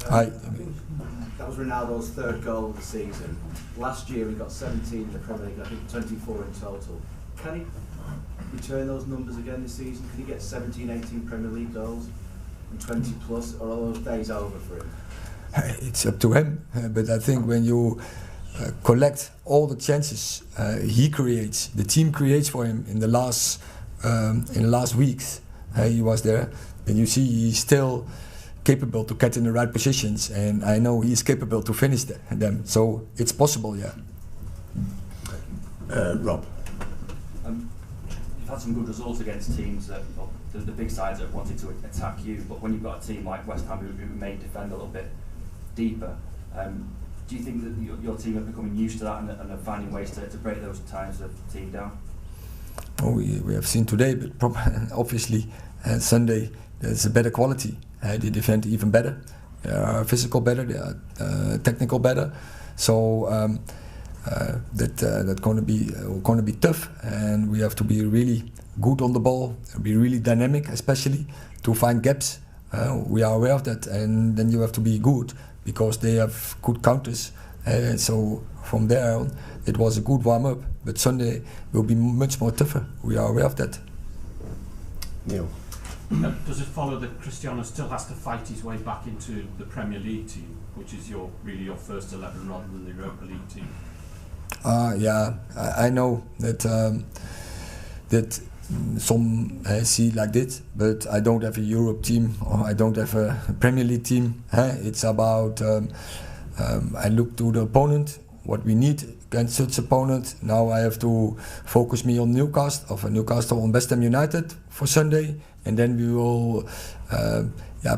Hi. That was Ronaldo's third goal of the season. Last year he got 17 in the Premier League, I think 24 in total. Can he return those numbers again this season? Can he get 17, 18 Premier League goals and 20 plus, or are those days over for him? It's up to him, but I think when you collect all the chances he creates, the team creates for him in the last weeks he was there, and you see he's still capable to get in the right positions, and I know he's capable to finish them. So it's possible, yeah. Rob. You've had some good results against teams that the big sides that wanted to attack you, but when you've got a team like Westham who may defend a little bit deeper, do you think that your team are becoming used to that and are finding ways to break those times of the team down? Oh, we have seen today, but obviously Sunday there's a better quality. They defend even better. They are physical better. They are technical better. So that's going to be tough, and we have to be really good on the ball, be really dynamic, especially to find gaps. We are aware of that, and then you have to be good because they have good counters. So from there on, it was a good warm up. But Sunday will be much more tougher. We are aware of that. Neil. Does it follow that Cristiano still has to fight his way back into the Premier League team, which is really your first 11 rather than the Europa League team? Yeah, I know that that some see like this, but I don't have a Europe team or I don't have a Premier League team. It's about I look to the opponent, what we need against such opponent. Now I have to focus me on Newcastle on Westham United for Sunday, and then we will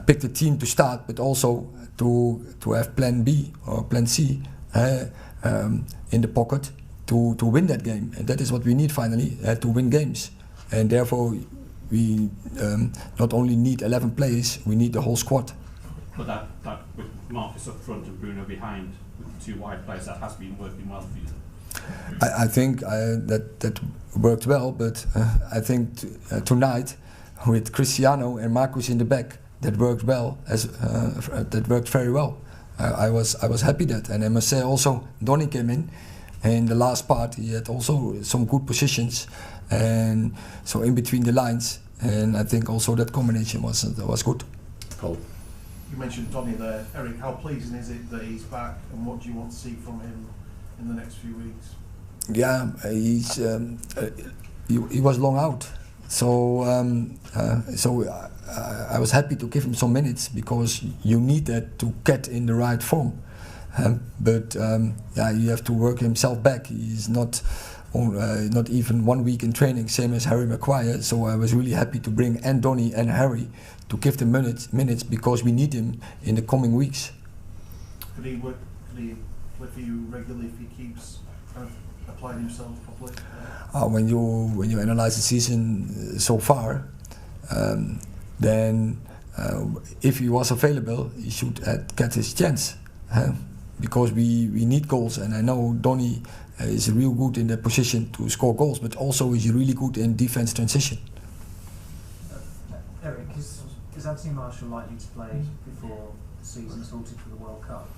pick the team to start, but also to have plan B or plan C in the pocket to win that game, and that is what we need finally, to win games. And therefore we not only need 11 players, we need the whole squad. But that with Marcus up front and Bruno behind, with the two wide players, that has been working well for you. I think that worked well, but I think tonight with Cristiano and Marcus in the back, that worked well. That worked very well. I was happy that, and I must say also Donny came in the last part. He had also some good positions, and so in between the lines, and I think also that combination was good. Paul. You mentioned Donny there, Eric. How pleasing is it that he's back, and what do you want to see from him in the next few weeks? Yeah, he was long out, so I was happy to give him some minutes because you need that to get in the right form. But you have to work himself back. He's not even 1 week in training, same as Harry Maguire. So I was really happy to bring and Donny and Harry to give them minutes because we need him in the coming weeks. Could he play for you regularly if he keeps kind of applying himself properly? When you analyze the season so far, then if he was available, he should get his chance. Because we need goals, and I know Donny is real good in the position to score goals, but also is really good in defense transition. Eric, is Anthony Martial likely to play before the season's halted for the World Cup?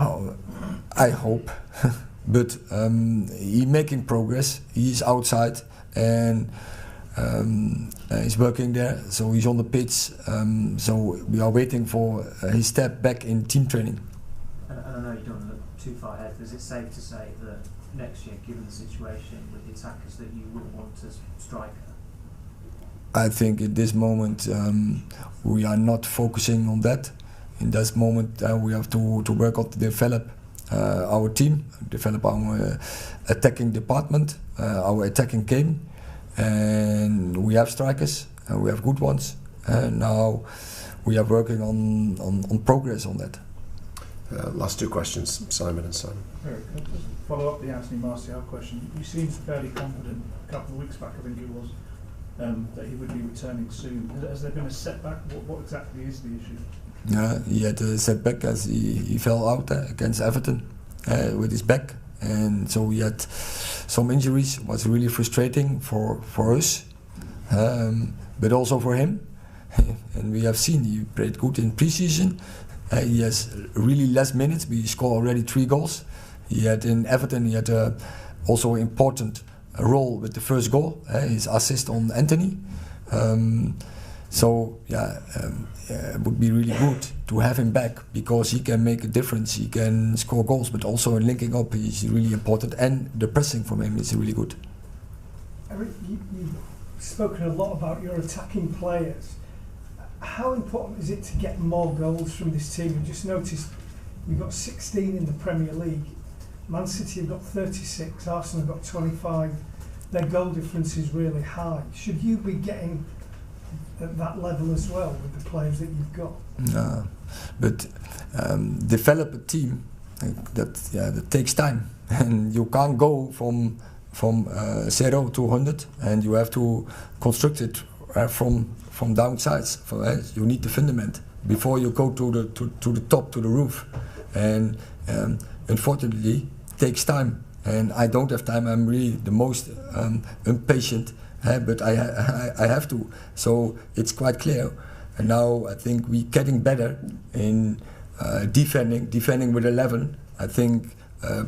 Oh, I hope, but he's making progress. He's outside and he's working there, so he's on the pitch. So we are waiting for his step back in team training. And I know you don't want to look too far ahead, but is it safe to say that next year, given the situation with the attackers, that you wouldn't want a striker? I think at this moment we are not focusing on that. In this moment we have to work on to develop our team, develop our attacking department, our attacking game, and we have strikers and we have good ones. Now we are working on progress on that. Last two questions, Simon and Simon. Eric, just follow up the Anthony Martial question. You seemed fairly confident a couple of weeks back, I think it was, that he would be returning soon. Has there been a setback? What exactly is the issue? Yeah, he had a setback as he fell out against Everton with his back, and so he had some injuries. It was really frustrating for us, but also for him. And we have seen he played good in pre-season. He has really less minutes, but he scored already 3 goals. He had in Everton, he had also an important role with the first goal, his assist on Anthony. It would be really good to have him back because he can make a difference. He can score goals, but also in linking up, he's really important. And the pressing from him is really good. Eric, you've spoken a lot about your attacking players. How important is it to get more goals from this team? You just noticed you've got 16 in the Premier League. Man City have got 36, Arsenal have got 25. Their goal difference is really high. Should you be getting at that level as well with the players that you've got? No, but develop a team that takes time, and you can't go from 0 to 100, and you have to construct it from downsides. You need the fundament before you go to the top, to the roof, and unfortunately takes time. And I don't have time. I'm really the most impatient, but I have to. So it's quite clear. And now I think we're getting better in defending with 11. I think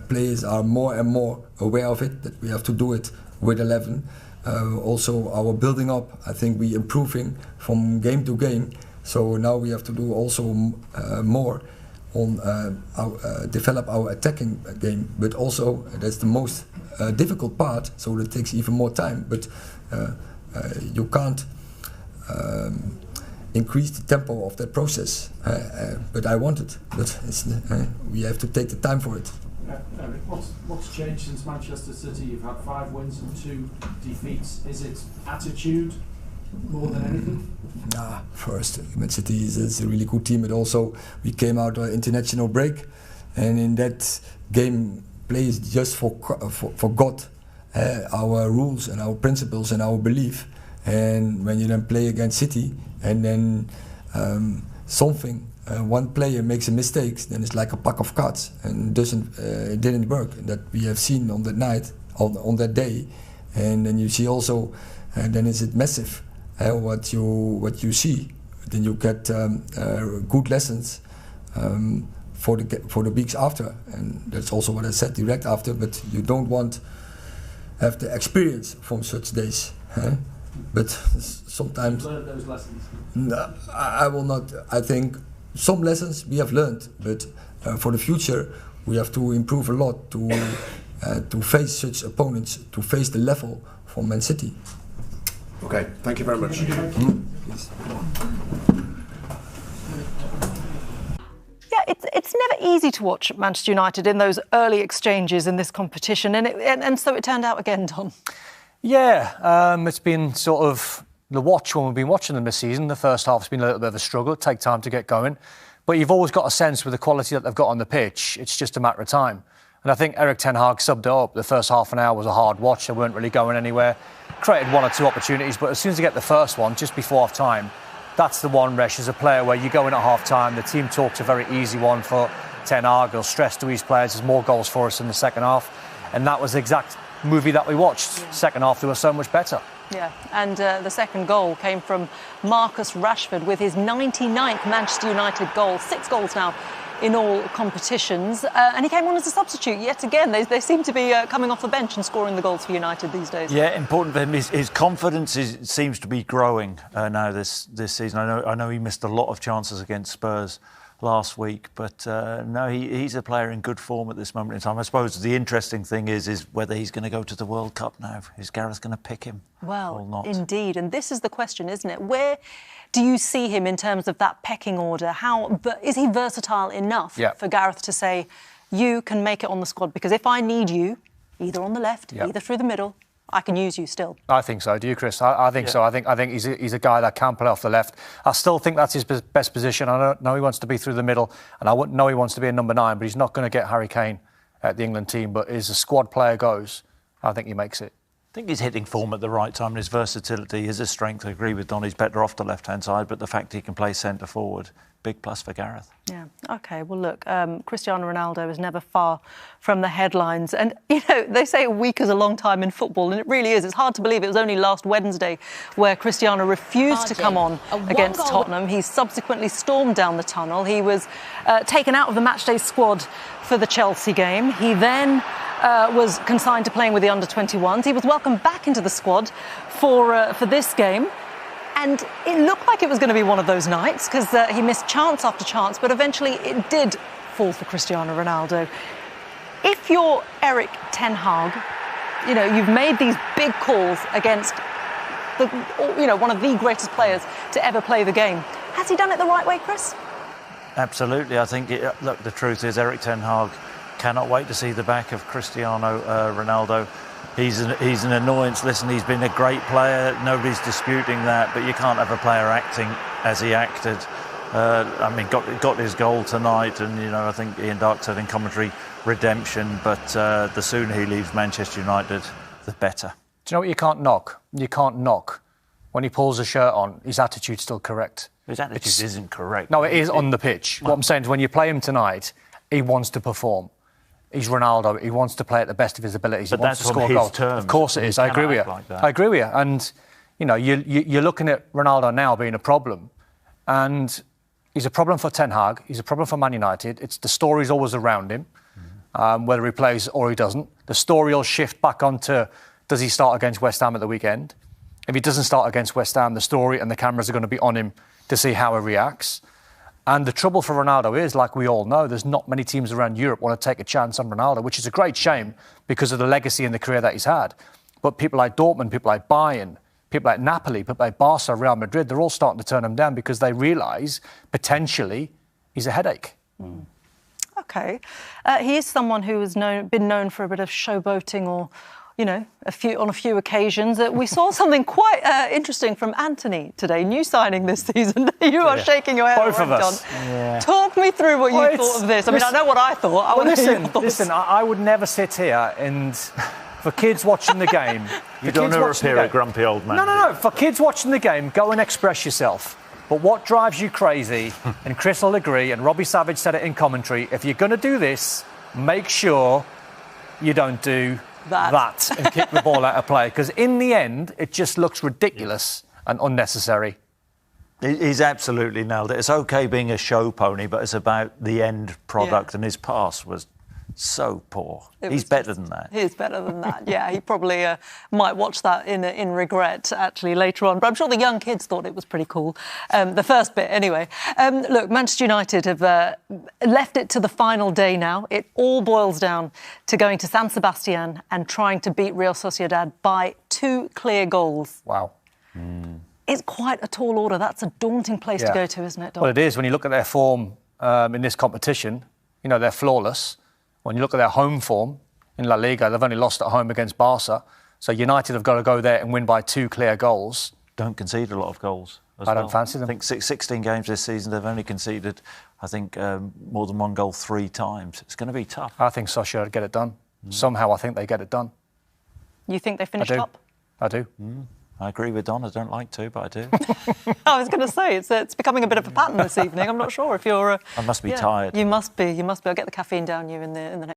players are more and more aware of it, that we have to do it with 11. Also our building up, I think we're improving from game to game. So now we have to do also more on develop our attacking game, but also that's the most difficult part, so it takes even more time. But you can't increase the tempo of that process. But I want it, but we have to take the time for it. Eric, what's changed since Manchester City? You've had 5 wins and 2 defeats. Is it attitude more than anything? First, Man City is a really good team, but also we came out an international break, and in that game, players just forgot our rules and our principles and our belief. And when you then play against City, and then one player makes a mistake, then it's like a pack of cards, and it didn't work. That we have seen on that night, on that day, and then you see also, then is it massive. What you see, then you get good lessons for the weeks after, and that's also what I said direct after. But you don't want have the experience from such days. But sometimes you've learned those lessons. No, I will not. I think some lessons we have learned, but for the future we have to improve a lot to face such opponents, to face the level from Man City. Okay, thank you very much. Yeah, it's never easy to watch Manchester United in those early exchanges in this competition, and so it turned out again, Don. Yeah, it's been sort of the watch when we've been watching them this season. The first half's been a little bit of a struggle, take time to get going, but you've always got a sense with the quality that they've got on the pitch, it's just a matter of time. And I think Erik ten Hag subbed it up. The first half an hour was a hard watch. They weren't really going anywhere. Created 1 or 2 opportunities, but as soon as they get the first one, just before half-time, that's the one, Resh, as a player where you go in at half-time, the team talks a very easy one for Ten Hag. He'll stress to his players, there's more goals for us in the second half. And that was the exact movie that we watched. Second half, they were so much better. Yeah, and the second goal came from Marcus Rashford with his 99th Manchester United goal. 6 goals now in all competitions. And he came on as a substitute yet again. They seem to be coming off the bench and scoring the goals for United these days. Yeah, important for him. His confidence seems to be growing now this season. I know he missed a lot of chances against Spurs last week, but no, he's a player in good form at this moment in time. I suppose the interesting thing is whether he's going to go to the World Cup now. Is Gareth going to pick him or not? Indeed, and this is the question, isn't it? Where do you see him in terms of that pecking order? Is he versatile enough for Gareth to say, you can make it on the squad? Because if I need you, either on the left, either through the middle, I can use you still. I think so. Do you, Chris? I think so. I think he's a guy that can play off the left. I still think that's his best position. I don't know he wants to be through the middle, and I wouldn't know he wants to be a number 9, but he's not going to get Harry Kane at the England team. But as a squad player goes, I think he makes it. think he's hitting form at the right time, and his versatility is a strength. I agree with Don, he's better off the left-hand side, but the fact he can play centre forward, big plus for Gareth. Yeah, OK, well, look, Cristiano Ronaldo is never far from the headlines. And, you know, they say a week is a long time in football, and it really is. It's hard to believe it was only last Wednesday where Cristiano refused to come on against Tottenham. He subsequently stormed down the tunnel. He was taken out of the matchday squad for the Chelsea game. He then was consigned to playing with the under-21s. He was welcomed back into the squad for this game. And it looked like it was going to be one of those nights because he missed chance after chance, but eventually it did fall for Cristiano Ronaldo. If you're Erik ten Hag, you know, you've made these big calls against one of the greatest players to ever play the game. Has he done it the right way, Chris? Absolutely. I think, look, the truth is Erik ten Hag cannot wait to see the back of Cristiano Ronaldo. He's an annoyance. Listen, he's been a great player. Nobody's disputing that. But you can't have a player acting as he acted. I mean, got his goal tonight, and you know, I think Ian Darke said in commentary, redemption. But the sooner he leaves Manchester United, the better. Do you know what you can't knock? You can't knock when he pulls a shirt on. His attitude's still correct. His attitude isn't correct. No, it is on the pitch. What I'm saying is, when you play him tonight, he wants to perform. He's Ronaldo. He wants to play at the best of his abilities. But he wants that's to score on his goals. terms. Of course it is. I agree with you. Like I agree with you. And you know, you're looking at Ronaldo now being a problem, and he's a problem for Ten Hag. He's a problem for Man United. It's the story's always around him, whether he plays or he doesn't. The story will shift back onto, does he start against West Ham at the weekend? If he doesn't start against West Ham, the story and the cameras are going to be on him to see how he reacts. And the trouble for Ronaldo is, like we all know, there's not many teams around Europe want to take a chance on Ronaldo, which is a great shame because of the legacy and the career that he's had. But people like Dortmund, people like Bayern, people like Napoli, people like Barca, Real Madrid, they're all starting to turn him down because they realise, potentially, he's a headache. OK. He is someone who has been known for a bit of showboating or, you know, on a few occasions. We saw something quite interesting from Anthony today, new signing this season. You are shaking your head. Both of us. Yeah. Talk me through what you thought of this. I mean, I know what I thought. Listen, I would never sit here and, for kids watching the game... You don't know appear a grumpy old man. No. For kids watching the game, go and express yourself. But what drives you crazy, and Chris will agree, and Robbie Savage said it in commentary, if you're going to do this, make sure you don't do... that and kick the ball out of play, because in the end it just looks ridiculous and unnecessary. He's absolutely nailed it. It's okay being a show pony, but it's about the end product, and his pass was so poor. He's better than that. He is better than that. Yeah, he probably might watch that in regret actually later on. But I'm sure the young kids thought it was pretty cool. The first bit, anyway. Look, Manchester United have left it to the final day now. It all boils down to going to San Sebastian and trying to beat Real Sociedad by 2 clear goals. Wow. It's quite a tall order. That's a daunting place to go to, isn't it, Dom? Well, it is. When you look at their form in this competition, you know, they're flawless. When you look at their home form in La Liga, they've only lost at home against Barca. So United have got to go there and win by 2 clear goals. Don't concede a lot of goals. I don't fancy them. I think 16 games this season, they've only conceded, I think, more than 1 goal 3 times. It's going to be tough. I think Sociedad get it done. Somehow I think they get it done. You think they finish top? I do. I agree with Don. I don't like to, but I do. I was going to say, it's becoming a bit of a pattern this evening. I'm not sure if you're... I must be tired. You must be. I'll get the caffeine down you in the next...